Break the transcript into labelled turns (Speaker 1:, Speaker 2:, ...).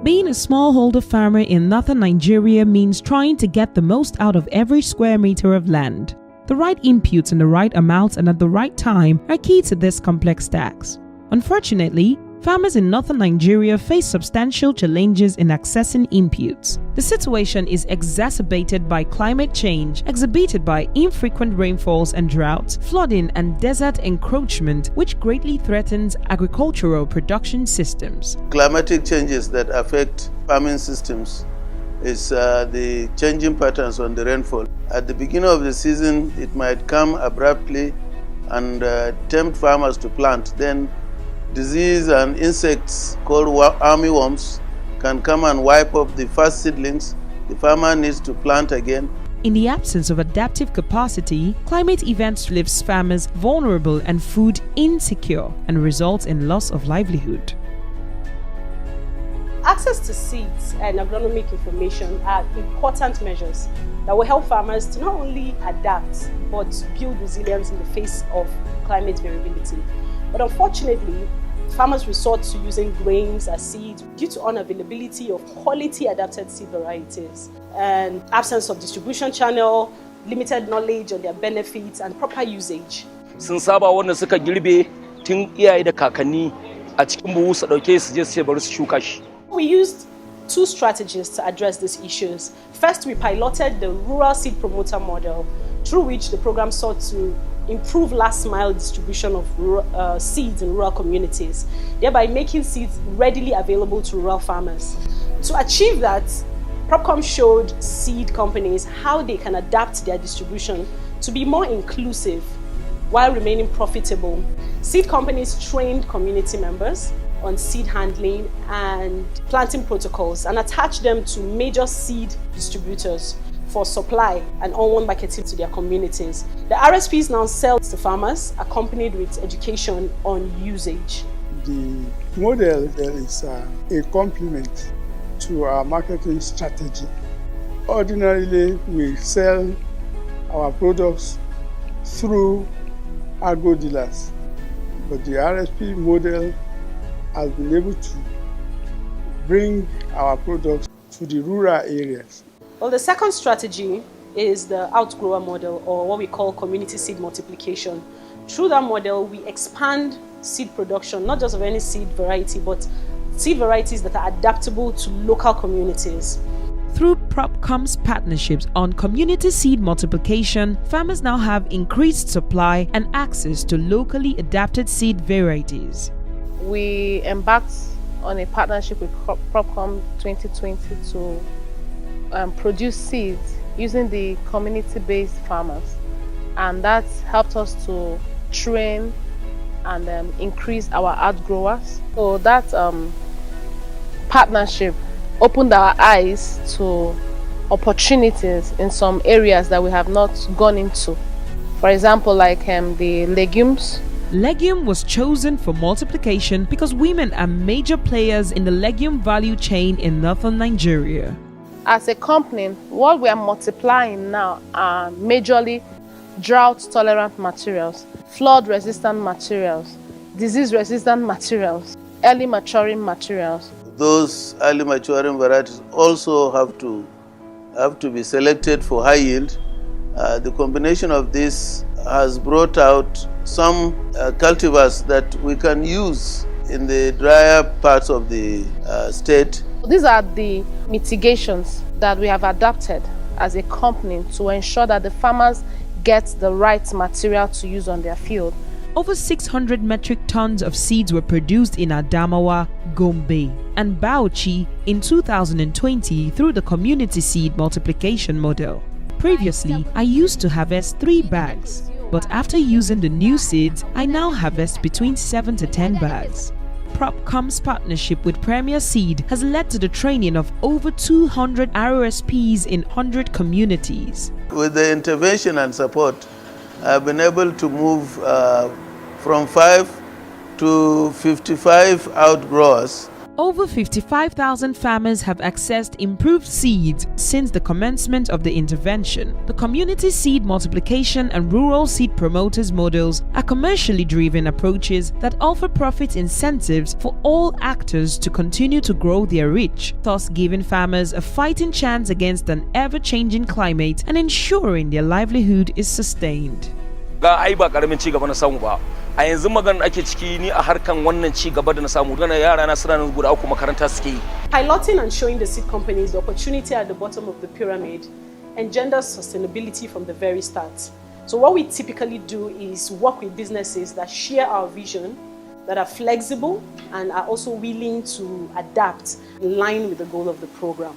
Speaker 1: Being a smallholder farmer in northern Nigeria means trying to get the most out of every square meter of land. The right inputs in the right amounts and at the right time are key to this complex task. Unfortunately, farmers in northern Nigeria face substantial challenges in accessing inputs. The situation is exacerbated by climate change, exhibited by infrequent rainfalls and droughts, flooding and desert encroachment, which greatly threatens agricultural production systems.
Speaker 2: Climatic changes that affect farming systems is the changing patterns on the rainfall. At the beginning of the season, it might come abruptly and tempt farmers to plant. Then disease and insects called armyworms can come and wipe up the first seedlings. The farmer needs to plant again.
Speaker 1: In the absence of adaptive capacity, climate events leaves farmers vulnerable and food insecure and results in loss of livelihood.
Speaker 3: Access to seeds and agronomic information are important measures that will help farmers to not only adapt but build resilience in the face of climate variability. But unfortunately, farmers resort to using grains as seeds due to unavailability of quality adapted seed varieties and absence of distribution channel, limited knowledge on their benefits and proper usage.
Speaker 4: Sun saba wanda suka girbe tun iyaye da kakanni a cikin buhu su dauke su je su bar su shuka shi.
Speaker 3: We used two strategies to address these issues. First, we piloted the rural seed promoter model, through which the program sought to improve last-mile distribution of seeds in rural communities, thereby making seeds readily available to rural farmers. To achieve that, PropCom showed seed companies how they can adapt their distribution to be more inclusive while remaining profitable. Seed companies trained community members on seed handling and planting protocols and attached them to major seed distributors for supply and onward marketing to their communities. The RSPs now sell to farmers, accompanied with education on usage.
Speaker 5: The model is a complement to our marketing strategy. Ordinarily, we sell our products through agro dealers, but the RSP model has been able to bring our products to the rural areas.
Speaker 3: Well, the second strategy is the outgrower model, or what we call community seed multiplication. Through that model, we expand seed production, not just of any seed variety, but seed varieties that are adaptable to local communities.
Speaker 1: Through PropCom's partnerships on community seed multiplication, farmers now have increased supply and access to locally adapted seed varieties.
Speaker 6: We embarked on a partnership with PropCom 2020 to produce seeds using the community-based farmers, and that helped us to train and increase our outgrowers. So that partnership opened our eyes to opportunities in some areas that we have not gone into. For example, like the legumes.
Speaker 1: Legume was chosen for multiplication because women are major players in the legume value chain in northern Nigeria.
Speaker 6: As a company, what we are multiplying now are majorly drought-tolerant materials, flood-resistant materials, disease-resistant materials, early maturing materials.
Speaker 2: Those early maturing varieties also have to be selected for high yield. The combination of this has brought out some cultivars that we can use in the drier parts of the state.
Speaker 6: These are the mitigations that we have adapted as a company to ensure that the farmers get the right material to use on their field.
Speaker 1: Over 600 metric tons of seeds were produced in Adamawa, Gombe, and Bauchi in 2020 through the community seed multiplication model. Previously, I used to harvest 3 bags, but after using the new seeds, I now harvest between 7 to 10 bags. PropCom's partnership with Premier Seed has led to the training of over 200 RSPs in 100 communities.
Speaker 2: With the intervention and support, I've been able to move from 5 to 55 outgrowers.
Speaker 1: Over 55,000 farmers have accessed improved seeds since the commencement of the intervention. The community seed multiplication and rural seed promoters models are commercially driven approaches that offer profit incentives for all actors to continue to grow their reach, thus giving farmers a fighting chance against an ever-changing climate and ensuring their livelihood is sustained.
Speaker 4: Ga ai ba karamin ci gaba na samu ba. A yanzu maganar ake ciki ni a harkan wannan ci gaba da na samu gana yara na suna nan guda uku makaranta suke yi.
Speaker 3: Piloting and showing the seed companies the opportunity at the bottom of the pyramid engenders sustainability from the very start. So what we typically do is work with businesses that share our vision, that are flexible and are also willing to adapt in line with the goal of the program.